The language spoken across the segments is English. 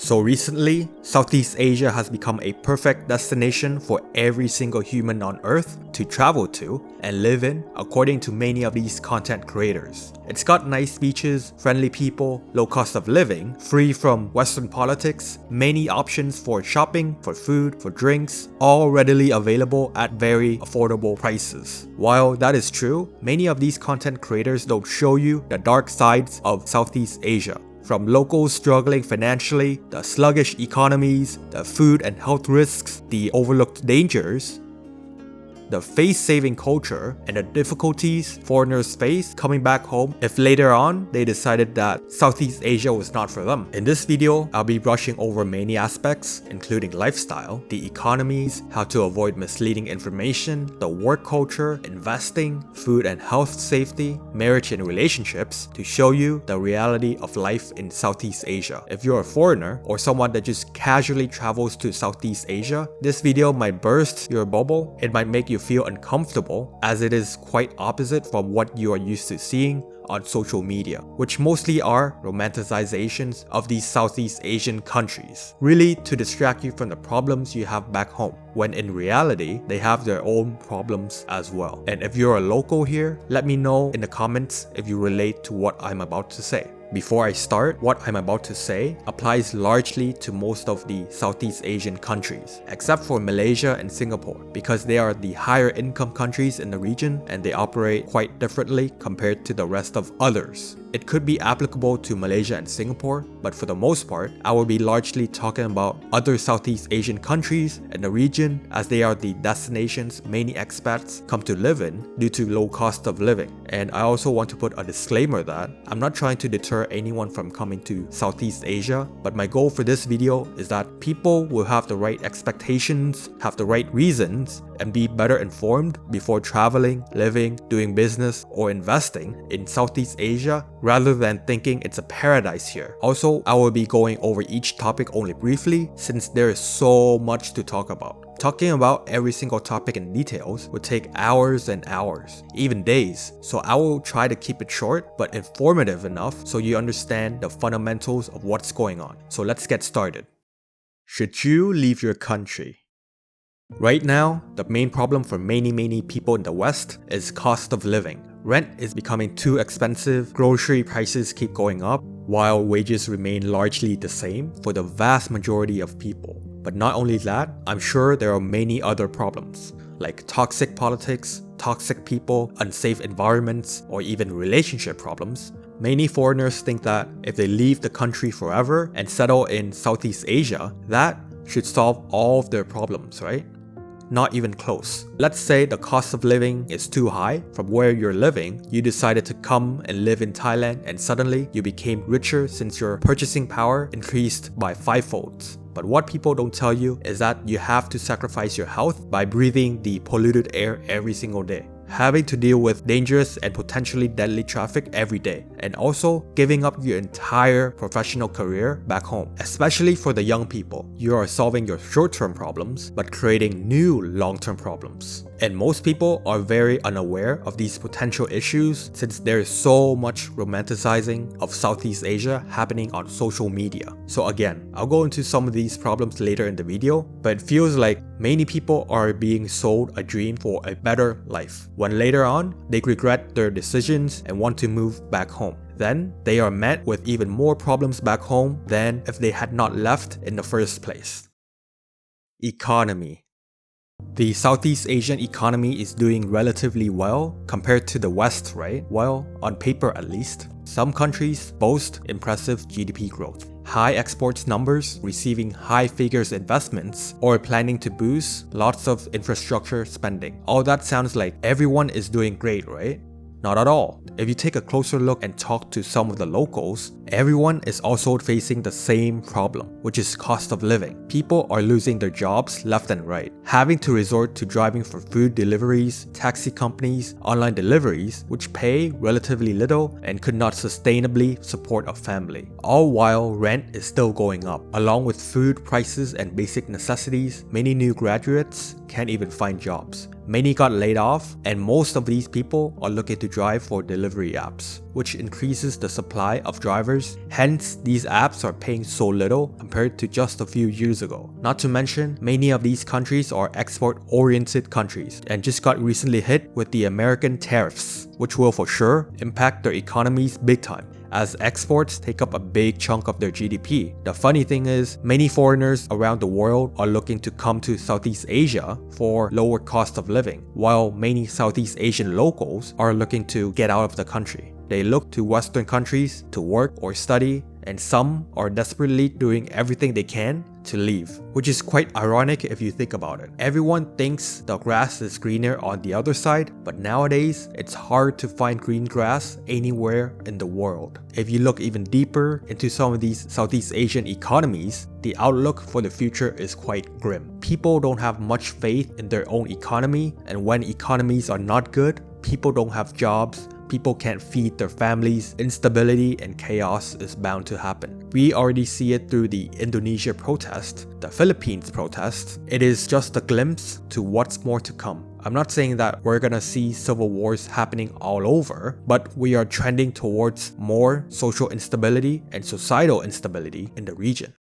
So recently, Southeast Asia has become a perfect destination for every single human on Earth to travel to and live in, according to many of these content creators. It's got nice beaches, friendly people, low cost of living, free from Western politics, many options for shopping, for food, for drinks, all readily available at very affordable prices. While that is true, many of these content creators don't show you the dark sides of Southeast Asia. From locals struggling financially, the sluggish economies, the food and health risks, the overlooked dangers, the face-saving culture, and the difficulties foreigners face coming back home if later on they decided that Southeast Asia was not for them. In this video, I'll be brushing over many aspects, including lifestyle, the economies, how to avoid misleading information, the work culture, investing, food and health safety, marriage and relationships, to show you the reality of life in Southeast Asia. If you're a foreigner or someone that just casually travels to Southeast Asia, this video might burst your bubble. It might make you feel uncomfortable, as it is quite opposite from what you are used to seeing on social media, which mostly are romanticizations of these Southeast Asian countries, really to distract you from the problems you have back home, when in reality, they have their own problems as well. And if you're a local here, let me know in the comments if you relate to what I'm about to say. Before I start, what I'm about to say applies largely to most of the Southeast Asian countries, except for Malaysia and Singapore, because they are the higher income countries in the region and they operate quite differently compared to the rest of others. It could be applicable to Malaysia and Singapore, but for the most part, I will be largely talking about other Southeast Asian countries in the region, as they are the destinations many expats come to live in due to low cost of living. And I also want to put a disclaimer that I'm not trying to deter anyone from coming to Southeast Asia, but my goal for this video is that people will have the right expectations, have the right reasons, and be better informed before traveling, living, doing business, or investing in Southeast Asia, rather than thinking it's a paradise here. Also, I will be going over each topic only briefly, since there is so much to talk about. Talking about every single topic in details would take hours and hours, even days, so I will try to keep it short but informative enough so you understand the fundamentals of what's going on. So let's get started. Should you leave your country? Right now, the main problem for many people in the West is cost of living. Rent is becoming too expensive, grocery prices keep going up, while wages remain largely the same for the vast majority of people. But not only that, I'm sure there are many other problems, like toxic politics, toxic people, unsafe environments, or even relationship problems. Many foreigners think that if they leave the country forever and settle in Southeast Asia, that should solve all of their problems, right? Not even close. Let's say the cost of living is too high from where you're living, you decided to come and live in Thailand, and suddenly you became richer since your purchasing power increased by 5-fold. But what people don't tell you is that you have to sacrifice your health by breathing the polluted air every single day, having to deal with dangerous and potentially deadly traffic every day, and also giving up your entire professional career back home. Especially for the young people, you are solving your short-term problems but creating new long-term problems. And most people are very unaware of these potential issues, since there is so much romanticizing of Southeast Asia happening on social media. So again, I'll go into some of these problems later in the video, but it feels like many people are being sold a dream for a better life, when later on, they regret their decisions and want to move back home. Then, they are met with even more problems back home than if they had not left in the first place. Economy. The Southeast Asian economy is doing relatively well compared to the West, right? Well, on paper at least. Some countries boast impressive GDP growth, high exports numbers, receiving high figures investments, or planning to boost lots of infrastructure spending. All that sounds like everyone is doing great, right? Not at all. If you take a closer look and talk to some of the locals, everyone is also facing the same problem, which is cost of living. People are losing their jobs left and right, having to resort to driving for food deliveries, taxi companies, online deliveries, which pay relatively little and could not sustainably support a family. All while rent is still going up. Along with food prices and basic necessities, many new graduates can't even find jobs. many got laid off, and most of these people are looking to drive for delivery apps, which increases the supply of drivers. Hence, these apps are paying so little compared to just a few years ago. Not to mention, many of these countries are export-oriented countries and just got recently hit with the American tariffs, which will for sure impact their economies big time, as exports take up a big chunk of their GDP. The funny thing is, many foreigners around the world are looking to come to Southeast Asia for lower cost of living, while many Southeast Asian locals are looking to get out of the country. They look to Western countries to work or study, and some are desperately doing everything they can to leave, which is quite ironic if you think about it. Everyone thinks the grass is greener on the other side, but nowadays it's hard to find green grass anywhere in the world. If you look even deeper into some of these Southeast Asian economies, the outlook for the future is quite grim. People don't have much faith in their own economy, and when economies are not good, people don't have jobs, people can't feed their families, instability and chaos is bound to happen. We already see it through the Indonesia protest, the Philippines protest. It is just a glimpse to what's more to come. I'm not saying that we're gonna see civil wars happening all over, but we are trending towards more social instability and societal instability in the region.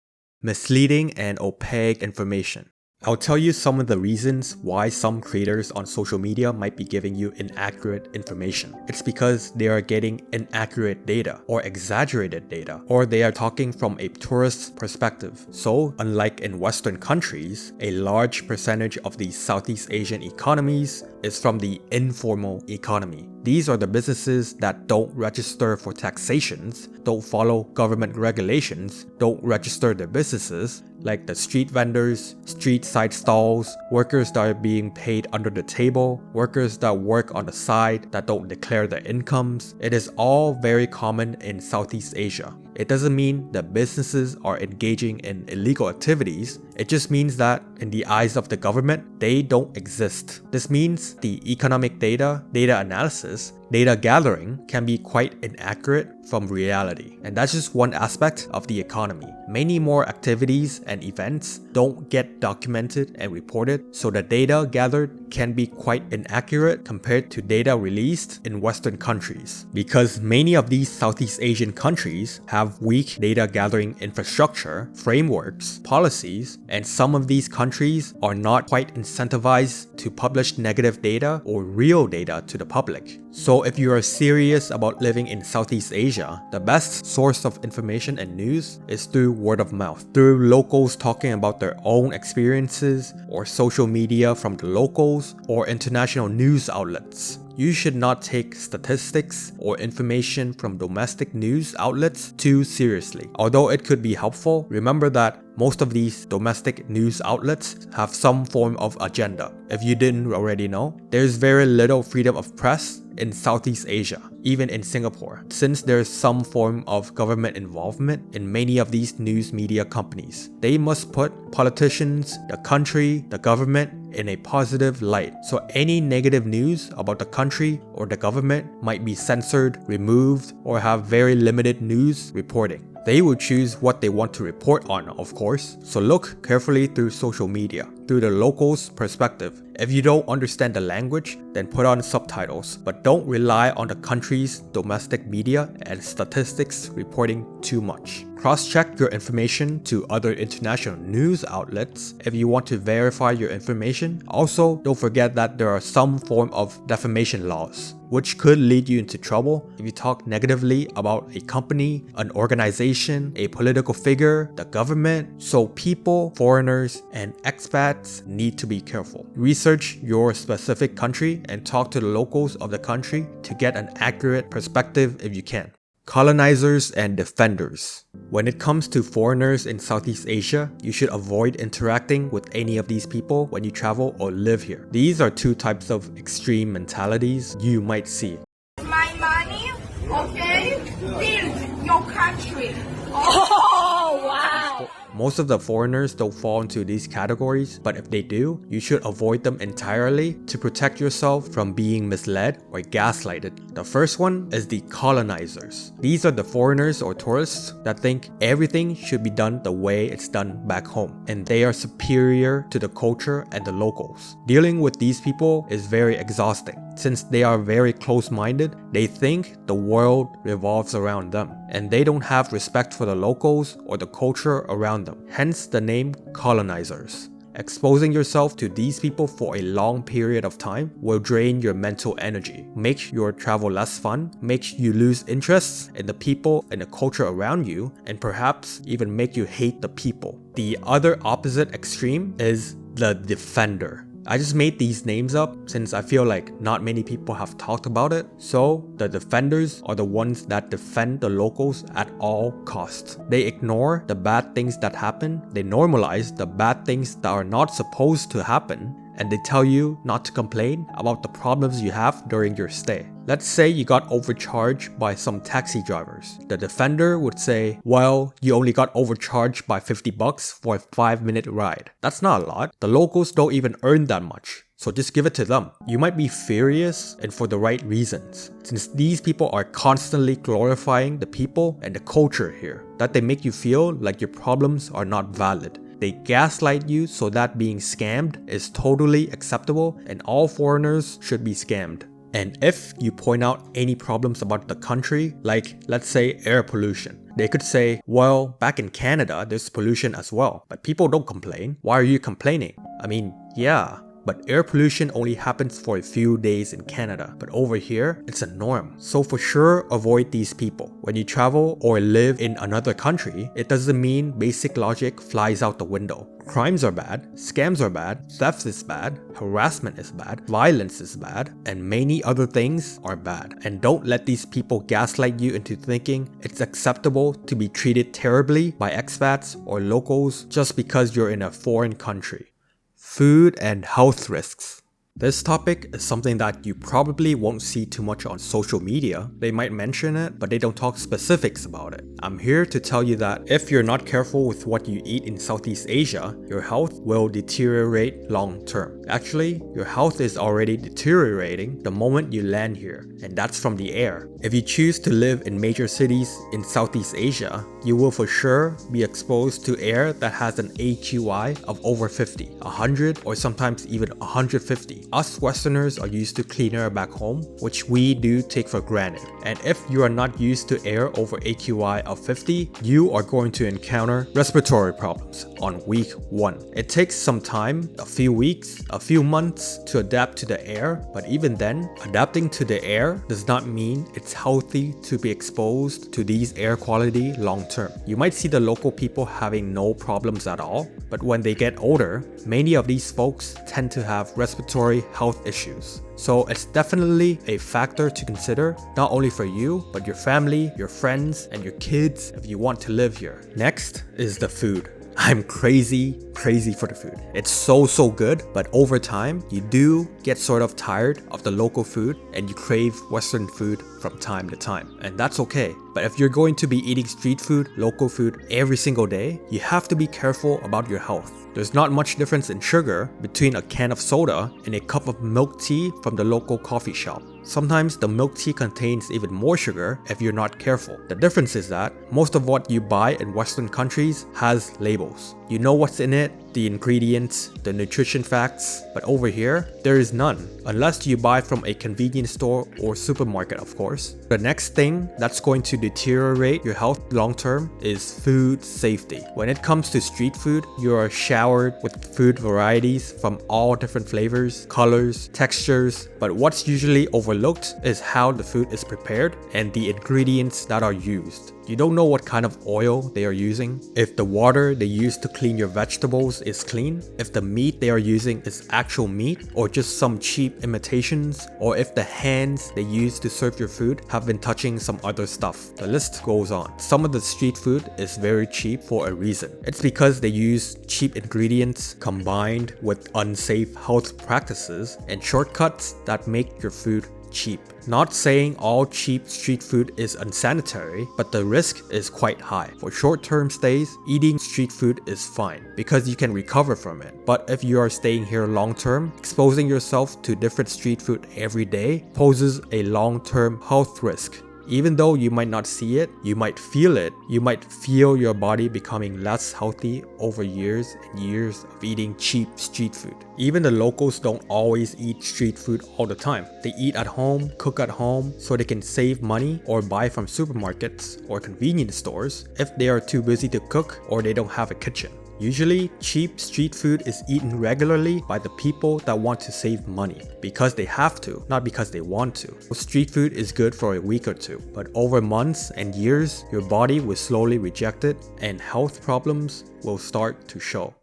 Misleading and opaque information. I'll tell you some of the reasons why some creators on social media might be giving you inaccurate information. It's because they are getting inaccurate data or exaggerated data, or they are talking from a tourist perspective. So, unlike in Western countries, a large percentage of the Southeast Asian economies is from the informal economy. These are the businesses that don't register for taxations, don't follow government regulations, don't register their businesses, like the street vendors, street side stalls, workers that are being paid under the table, workers that work on the side that don't declare their incomes. It is all very common in Southeast Asia. It doesn't mean that businesses are engaging in illegal activities. It just means that in the eyes of the government, they don't exist. This means the economic data analysis, data gathering can be quite inaccurate from reality. And that's just one aspect of the economy. Many more activities and events don't get documented and reported, so the data gathered can be quite inaccurate compared to data released in Western countries. Because many of these Southeast Asian countries have weak data gathering infrastructure, frameworks, policies, and some of these countries are not quite incentivized to publish negative data or real data to the public. So if you are serious about living in Southeast Asia, the best source of information and news is through word of mouth, through locals talking about their own experiences, or social media from the locals, or international news outlets. You should not take statistics or information from domestic news outlets too seriously. Although it could be helpful, remember that most of these domestic news outlets have some form of agenda. If you didn't already know, there's very little freedom of press in Southeast Asia, even in Singapore, since there's some form of government involvement in many of these news media companies. They must put politicians, the country, the government in a positive light, so any negative news about the country or the government might be censored, removed, or have very limited news reporting. They will choose what they want to report on, of course, so look carefully through social media, through the locals' perspective. If you don't understand the language, then put on subtitles, but don't rely on the country's domestic media and statistics reporting too much. Cross-check your information to other international news outlets if you want to verify your information. Also, don't forget that there are some form of defamation laws, which could lead you into trouble if you talk negatively about a company, an organization, a political figure, the government. So people, foreigners, and expats need to be careful. Research your specific country and talk to the locals of the country to get an accurate perspective if you can. Colonizers and defenders. When it comes to foreigners in Southeast Asia, you should avoid interacting with any of these people when you travel or live here. These are two types of extreme mentalities you might see. My money, okay? Build your country. Oh, wow! Most of the foreigners don't fall into these categories, but if they do, you should avoid them entirely to protect yourself from being misled or gaslighted. The first one is the colonizers. These are the foreigners or tourists that think everything should be done the way it's done back home, and they are superior to the culture and the locals. Dealing with these people is very exhausting. Since they are very close-minded, they think the world revolves around them, and they don't have respect for the locals or the culture around them. Hence the name colonizers. Exposing yourself to these people for a long period of time will drain your mental energy, make your travel less fun, make you lose interests in the people and the culture around you, and perhaps even make you hate the people. The other opposite extreme is the defender. I just made these names up since I feel like not many people have talked about it. So the defenders are the ones that defend the locals at all costs. They ignore the bad things that happen, they normalize the bad things that are not supposed to happen, and they tell you not to complain about the problems you have during your stay. Let's say you got overcharged by some taxi drivers. The defender would say, well, you only got overcharged by $50 for a 5-minute ride. That's not a lot. The locals don't even earn that much. So just give it to them. You might be furious, and for the right reasons, since these people are constantly glorifying the people and the culture here, that they make you feel like your problems are not valid. They gaslight you so that being scammed is totally acceptable and all foreigners should be scammed. And if you point out any problems about the country, like let's say air pollution, they could say, well, back in Canada, there's pollution as well, but people don't complain. Why are you complaining? I mean, yeah. But air pollution only happens for a few days in Canada, but over here, it's a norm. So for sure, avoid these people. When you travel or live in another country, it doesn't mean basic logic flies out the window. Crimes are bad, scams are bad, theft is bad, harassment is bad, violence is bad, and many other things are bad. And don't let these people gaslight you into thinking it's acceptable to be treated terribly by expats or locals just because you're in a foreign country. Food and health risks. This topic is something that you probably won't see too much on social media. They might mention it, but they don't talk specifics about it. I'm here to tell you that if you're not careful with what you eat in Southeast Asia, your health will deteriorate long term. Actually, your health is already deteriorating the moment you land here, and that's from the air. If you choose to live in major cities in Southeast Asia, you will for sure be exposed to air that has an AQI of over 50, 100, or sometimes even 150. Us Westerners are used to clean air back home, which we do take for granted. And if you are not used to air over AQI of 50, you are going to encounter respiratory problems on week 1. It takes some time, a few weeks, a few months to adapt to the air, but even then, adapting to the air does not mean it's healthy to be exposed to these air quality long term. You might see the local people having no problems at all, but when they get older, many of these folks tend to have respiratory health issues. So it's definitely a factor to consider, not only for you, but your family, your friends, and your kids if you want to live here. Next is the food. I'm crazy for the food. It's so good, but over time, you do get sort of tired of the local food and you crave Western food from time to time. And that's okay. But if you're going to be eating street food, local food every single day, you have to be careful about your health. There's not much difference in sugar between a can of soda and a cup of milk tea from the local coffee shop. Sometimes the milk tea contains even more sugar if you're not careful. The difference is that most of what you buy in Western countries has labels. You know what's in it, the ingredients, the nutrition facts, but over here, there is none, unless you buy from a convenience store or supermarket, of course. The next thing that's going to deteriorate your health long term is food safety. When it comes to street food, you are showered with food varieties from all different flavors, colors, textures, but what's usually overlooked is how the food is prepared and the ingredients that are used. You don't know what kind of oil they are using, if the water they use to clean your vegetables is clean, if the meat they are using is actual meat or just some cheap imitations, or if the hands they use to serve your food have been touching some other stuff. The list goes on. Some of the street food is very cheap for a reason. It's because they use cheap ingredients combined with unsafe health practices and shortcuts that make your food cheap. Not saying all cheap street food is unsanitary, but the risk is quite high. For short-term stays, eating street food is fine because you can recover from it. But if you are staying here long-term, exposing yourself to different street food every day poses a long-term health risk. Even though you might not see it, you might feel it. You might feel your body becoming less healthy over years and years of eating cheap street food. Even the locals don't always eat street food all the time. They eat at home, cook at home, so they can save money or buy from supermarkets or convenience stores if they are too busy to cook or they don't have a kitchen. Usually, cheap street food is eaten regularly by the people that want to save money because they have to, not because they want to. Street food is good for a week or two, but over months and years, your body will slowly reject it and health problems will start to show.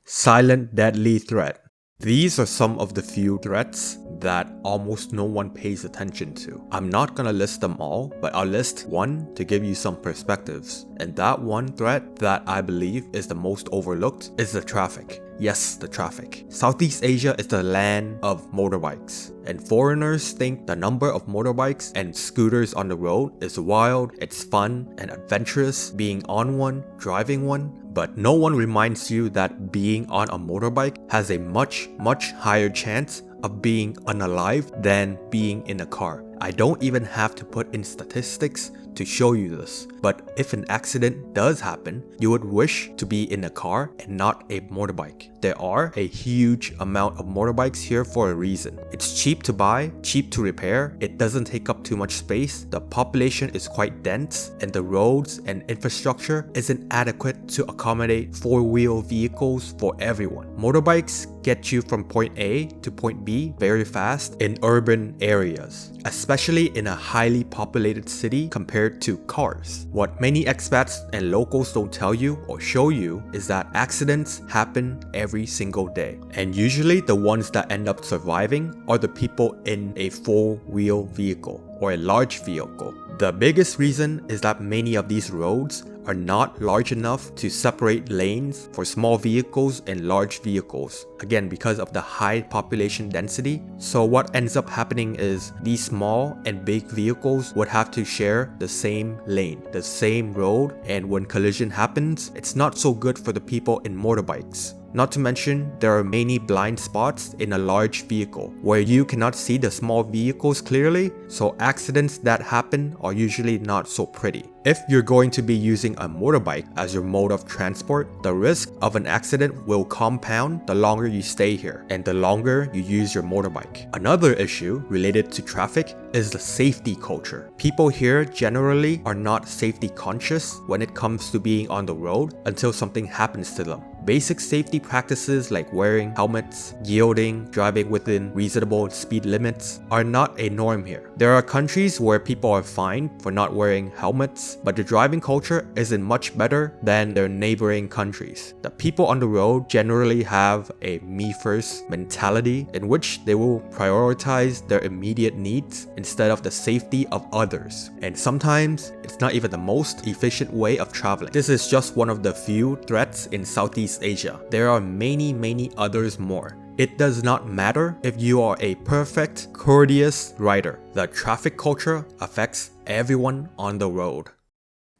Silent deadly threat. These are some of the few threats that almost no one pays attention to. I'm not gonna list them all, but I'll list one to give you some perspectives. And that one threat that I believe is the most overlooked is the traffic. Yes, the traffic. Southeast Asia is the land of motorbikes, and foreigners think the number of motorbikes and scooters on the road is wild, it's fun and adventurous being on one, driving one, but no one reminds you that being on a motorbike has a much higher chance of being unalive than being in a car. I don't even have to put in statistics to show you this, but if an accident does happen, you would wish to be in a car and not a motorbike. There are a huge amount of motorbikes here for a reason. It's cheap to buy, cheap to repair, it doesn't take up too much space, the population is quite dense, and the roads and infrastructure isn't adequate to accommodate four-wheel vehicles for everyone. Motorbikes get you from point A to point B very fast in urban areas, especially in a highly populated city compared to cars. What many expats and locals don't tell you or show you is that accidents happen every single day. And usually the ones that end up surviving are the people in a four-wheel vehicle or a large vehicle. The biggest reason is that many of these roads are not large enough to separate lanes for small vehicles and large vehicles. Again, because of the high population density. So what ends up happening is these small and big vehicles would have to share the same lane, the same road, and when collision happens, it's not so good for the people in motorbikes. Not to mention, there are many blind spots in a large vehicle where you cannot see the small vehicles clearly, so accidents that happen are usually not so pretty. If you're going to be using a motorbike as your mode of transport, the risk of an accident will compound the longer you stay here and the longer you use your motorbike. Another issue related to traffic is the safety culture. People here generally are not safety conscious when it comes to being on the road until something happens to them. Basic safety practices like wearing helmets, yielding, driving within reasonable speed limits are not a norm here. There are countries where people are fined for not wearing helmets, but the driving culture isn't much better than their neighboring countries. The people on the road generally have a me-first mentality in which they will prioritize their immediate needs instead of the safety of others. And sometimes, it's not even the most efficient way of traveling. This is just one of the few threats in Southeast Asia. There are many others more. It does not matter if you are a perfect, courteous rider. The traffic culture affects everyone on the road.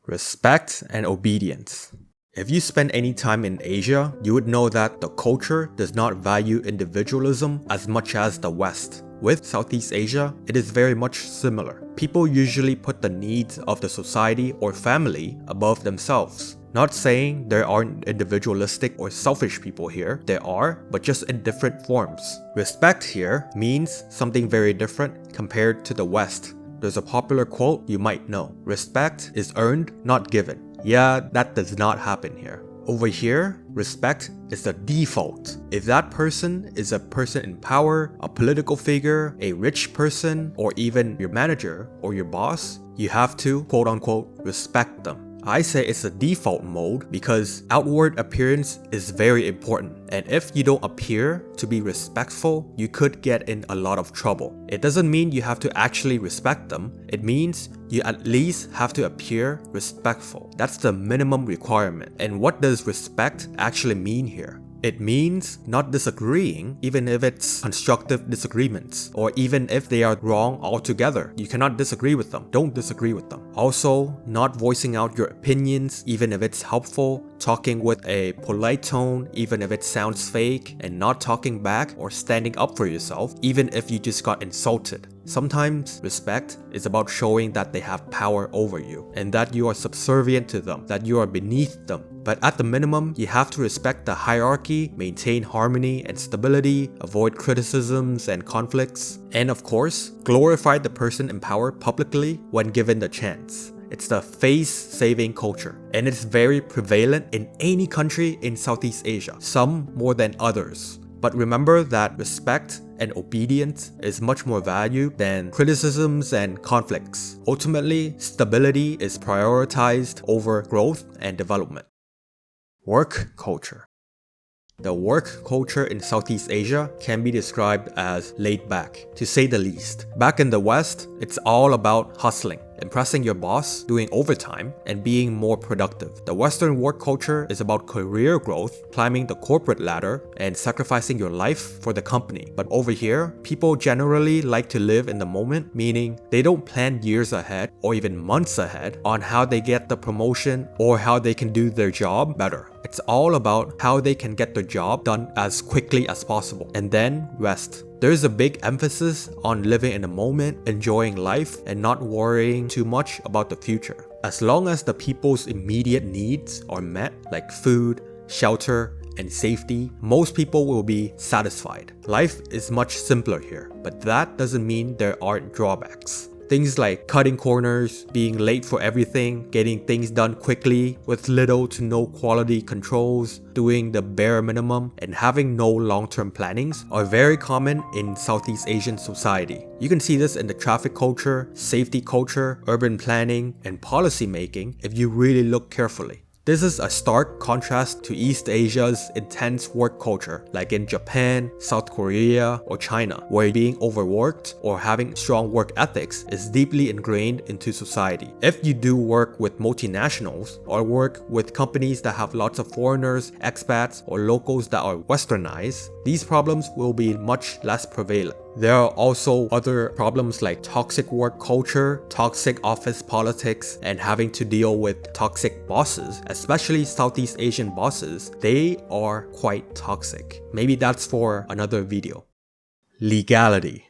Respect and obedience. If you spend any time in Asia, you would know that the culture does not value individualism as much as the West. With Southeast Asia, it is very much similar. People usually put the needs of the society or family above themselves. Not saying there aren't individualistic or selfish people here, there are, but just in different forms. Respect here means something very different compared to the West. There's a popular quote you might know: respect is earned, not given. Yeah, that does not happen here. Over here, respect is the default. If that person is a person in power, a political figure, a rich person, or even your manager or your boss, you have to, quote unquote, respect them. I say it's a default mode because outward appearance is very important, and if you don't appear to be respectful, you could get in a lot of trouble. It doesn't mean you have to actually respect them, it means you at least have to appear respectful. That's the minimum requirement. And what does respect actually mean here? It means not disagreeing, even if it's constructive disagreements, or even if they are wrong altogether. You cannot disagree with them. Don't disagree with them. Also, not voicing out your opinions, even if it's helpful, talking with a polite tone, even if it sounds fake, and not talking back or standing up for yourself, even if you just got insulted. Sometimes respect is about showing that they have power over you and that you are subservient to them, that you are beneath them. But at the minimum, you have to respect the hierarchy, maintain harmony and stability, avoid criticisms and conflicts, and of course, glorify the person in power publicly when given the chance. It's the face-saving culture, and it's very prevalent in any country in Southeast Asia, some more than others. But remember that respect and obedience is much more valued than criticisms and conflicts. Ultimately, stability is prioritized over growth and development. Work culture. The work culture in Southeast Asia can be described as laid back, to say the least. Back in the West, it's all about hustling, impressing your boss, doing overtime, and being more productive. The Western work culture is about career growth, climbing the corporate ladder, and sacrificing your life for the company. But over here, people generally like to live in the moment, meaning they don't plan years ahead or even months ahead on how they get the promotion or how they can do their job better. It's all about how they can get their job done as quickly as possible and then rest. There is a big emphasis on living in the moment, enjoying life, and not worrying too much about the future. As long as the people's immediate needs are met, like food, shelter, and safety, most people will be satisfied. Life is much simpler here, but that doesn't mean there aren't drawbacks. Things like cutting corners, being late for everything, getting things done quickly with little to no quality controls, doing the bare minimum, and having no long-term plannings are very common in Southeast Asian society. You can see this in the traffic culture, safety culture, urban planning, and policy making if you really look carefully. This is a stark contrast to East Asia's intense work culture, like in Japan, South Korea, or China, where being overworked or having strong work ethics is deeply ingrained into society. If you do work with multinationals or work with companies that have lots of foreigners, expats, or locals that are westernized, these problems will be much less prevalent. There are also other problems like toxic work culture, toxic office politics, and having to deal with toxic bosses, especially Southeast Asian bosses. They are quite toxic. Maybe that's for another video. Legality.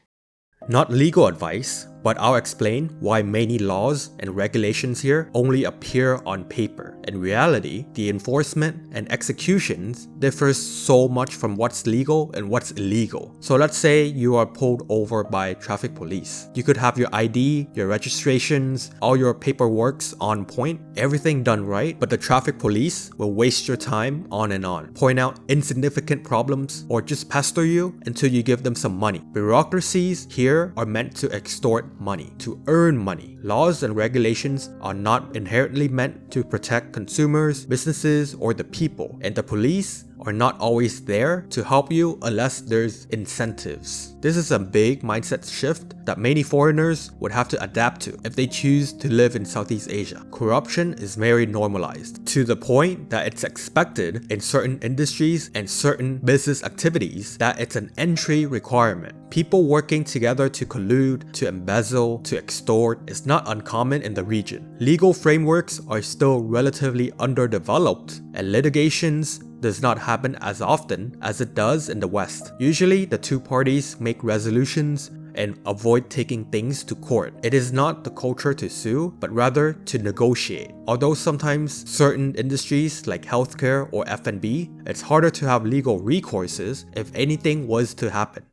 Not legal advice, but I'll explain why many laws and regulations here only appear on paper. In reality, the enforcement and executions differs so much from what's legal and what's illegal. So let's say you are pulled over by traffic police. You could have your ID, your registrations, all your paperwork's on point, everything done right, but the traffic police will waste your time on and on, point out insignificant problems, or just pester you until you give them some money. Bureaucracies here are meant to extort money, to earn money. Laws and regulations are not inherently meant to protect consumers, businesses, or the people, and the police are not always there to help you unless there's incentives. This is a big mindset shift that many foreigners would have to adapt to if they choose to live in Southeast Asia. Corruption is very normalized, to the point that it's expected in certain industries and certain business activities that it's an entry requirement. People working together to collude, to embezzle, to extort is not uncommon in the region. Legal frameworks are still relatively underdeveloped, and litigations does not happen as often as it does in the West. Usually, the two parties make resolutions and avoid taking things to court. It is not the culture to sue, but rather to negotiate. Although sometimes certain industries like healthcare or F&B, it's harder to have legal recourses if anything was to happen.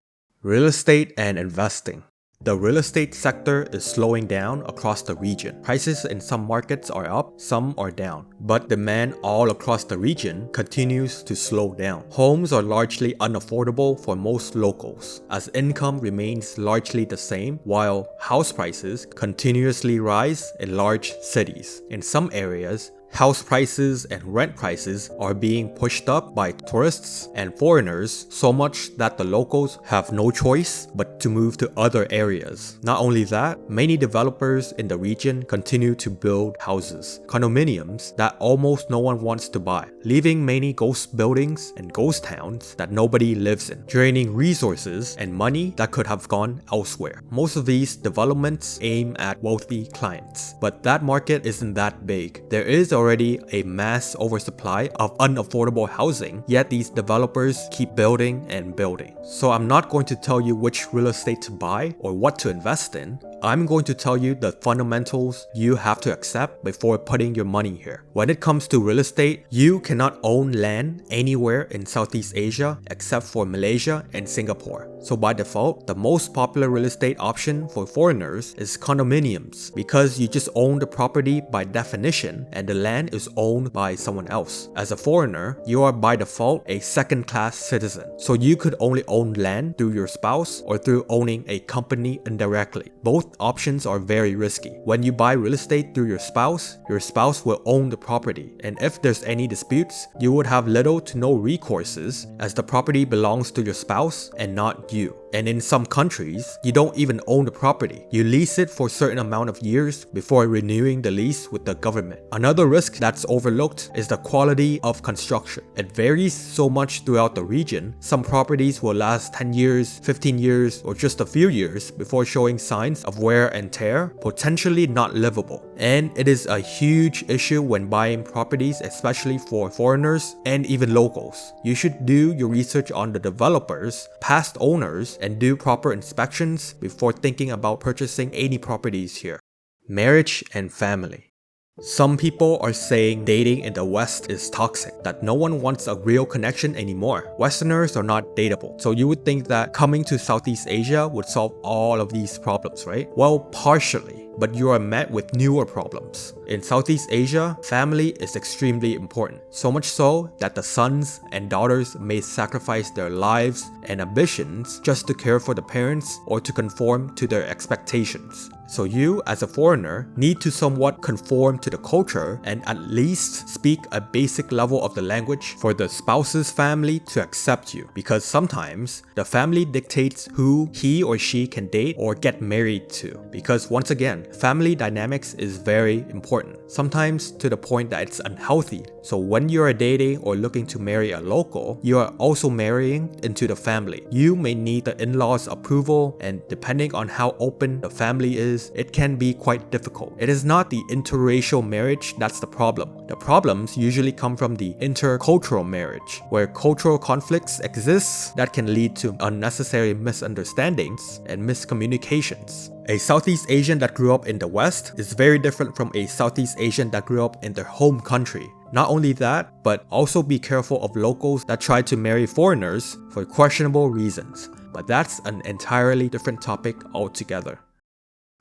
Real estate and investing. The real estate sector is slowing down across the region. Prices in some markets are up, some are down, but demand all across the region continues to slow down. Homes are largely unaffordable for most locals, as income remains largely the same, while house prices continuously rise in large cities. In some areas, House prices and rent prices are being pushed up by tourists and foreigners so much that the locals have no choice but to move to other areas. Not only that, many developers in the region continue to build houses, condominiums that almost no one wants to buy, leaving many ghost buildings and ghost towns that nobody lives in, draining resources and money that could have gone elsewhere. Most of these developments aim at wealthy clients, but that market isn't that big. There is already a mass oversupply of unaffordable housing, yet these developers keep building and building. So I'm not going to tell you which real estate to buy or what to invest in. I'm going to tell you the fundamentals you have to accept before putting your money here. When it comes to real estate, you cannot own land anywhere in Southeast Asia except for Malaysia and Singapore. So by default, the most popular real estate option for foreigners is condominiums, because you just own the property by definition and the land is owned by someone else. As a foreigner, you are by default a second-class citizen. So you could only own land through your spouse or through owning a company indirectly. Both options are very risky. When you buy real estate through your spouse will own the property, and if there's any disputes, you would have little to no recourses as the property belongs to your spouse and not you. And in some countries, you don't even own the property. You lease it for a certain amount of years before renewing the lease with the government. Another risk that's overlooked is the quality of construction. It varies so much throughout the region. Some properties will last 10 years, 15 years, or just a few years before showing signs of wear and tear, potentially not livable. And it is a huge issue when buying properties, especially for foreigners and even locals. You should do your research on the developers, past owners, and do proper inspections before thinking about purchasing any properties here. Marriage and family. Some people are saying dating in the West is toxic, that no one wants a real connection anymore. Westerners are not dateable. So you would think that coming to Southeast Asia would solve all of these problems, right? Well, partially, but you are met with newer problems. In Southeast Asia, family is extremely important. So much so that the sons and daughters may sacrifice their lives and ambitions just to care for the parents or to conform to their expectations. So you, as a foreigner, need to somewhat conform to the culture and at least speak a basic level of the language for the spouse's family to accept you, because sometimes the family dictates who he or she can date or get married to. Because once again, family dynamics is very important, sometimes to the point that it's unhealthy. So when you are dating or looking to marry a local, you are also marrying into the family. You may need the in-laws' approval, and depending on how open the family is, it can be quite difficult. It is not the interracial marriage that's the problem. The problems usually come from the intercultural marriage, where cultural conflicts exist that can lead to unnecessary misunderstandings and miscommunications. A Southeast Asian that grew up in the West is very different from a Southeast Asian that grew up in their home country. Not only that, but also be careful of locals that try to marry foreigners for questionable reasons. But that's an entirely different topic altogether.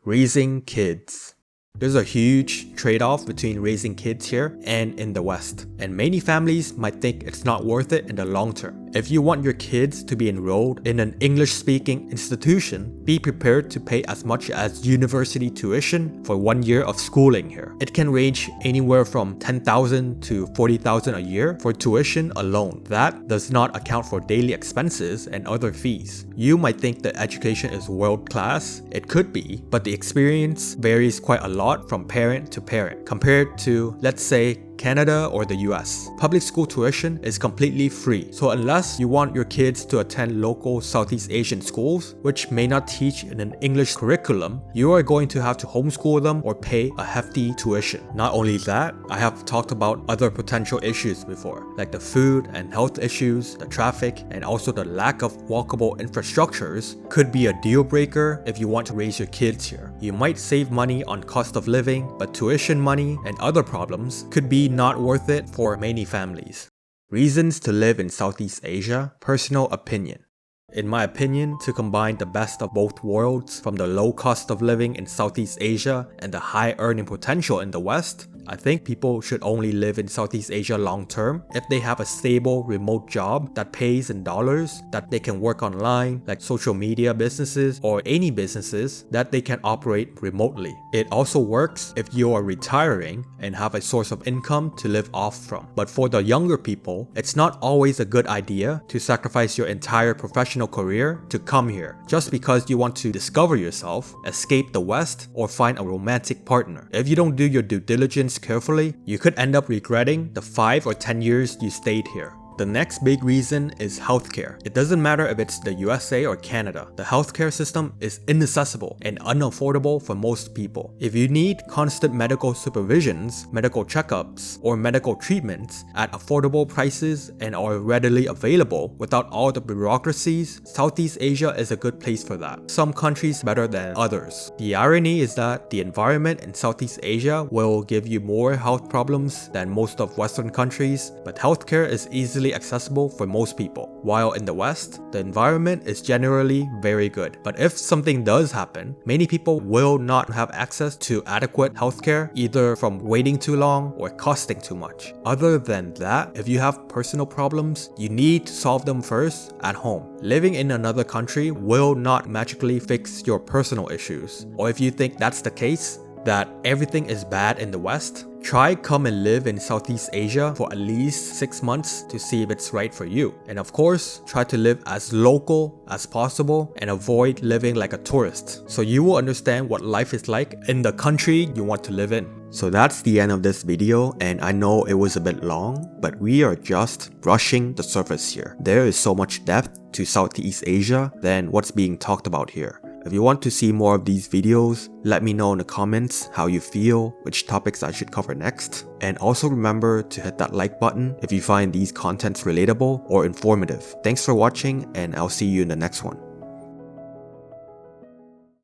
Raising kids. There's a huge trade-off between raising kids here and in the West, and many families might think it's not worth it in the long term. If you want your kids to be enrolled in an English-speaking institution, be prepared to pay as much as university tuition for 1 year of schooling here. It can range anywhere from $10,000 to $40,000 a year for tuition alone. That does not account for daily expenses and other fees. You might think the education is world-class. It could be, but the experience varies quite a lot from parent to parent compared to, let's say, Canada or the US. Public school tuition is completely free, so unless you want your kids to attend local Southeast Asian schools, which may not teach in an English curriculum, you are going to have to homeschool them or pay a hefty tuition. Not only that, I have talked about other potential issues before, like the food and health issues, the traffic, and also the lack of walkable infrastructures could be a deal breaker if you want to raise your kids here. You might save money on cost of living, but tuition money and other problems could be not worth it for many families. Reasons to live in Southeast Asia, personal opinion. In my opinion, to combine the best of both worlds from the low cost of living in Southeast Asia and the high earning potential in the West, I think people should only live in Southeast Asia long term if they have a stable remote job that pays in dollars, that they can work online, like social media businesses or any businesses that they can operate remotely. It also works if you are retiring and have a source of income to live off from. But for the younger people, it's not always a good idea to sacrifice your entire professional career to come here just because you want to discover yourself, escape the West, or find a romantic partner. If you don't do your due diligence carefully, you could end up regretting the 5 or 10 years you stayed here. The next big reason is healthcare. It doesn't matter if it's the USA or Canada. The healthcare system is inaccessible and unaffordable for most people. If you need constant medical supervisions, medical checkups, or medical treatments at affordable prices and are readily available without all the bureaucracies, Southeast Asia is a good place for that. Some countries better than others. The irony is that the environment in Southeast Asia will give you more health problems than most of Western countries, but healthcare is easily accessible for most people. While in the West, the environment is generally very good. But if something does happen, many people will not have access to adequate healthcare, either from waiting too long or costing too much. Other than that, if you have personal problems, you need to solve them first at home. Living in another country will not magically fix your personal issues. Or if you think that's the case, that everything is bad in the West, try come and live in Southeast Asia for at least 6 months to see if it's right for you. And of course, try to live as local as possible and avoid living like a tourist, so you will understand what life is like in the country you want to live in. So that's the end of this video, and I know it was a bit long, but we are just brushing the surface here. There is so much depth to Southeast Asia than what's being talked about here. If you want to see more of these videos, let me know in the comments how you feel, which topics I should cover next. And also remember to hit that like button if you find these contents relatable or informative. Thanks for watching, and I'll see you in the next one.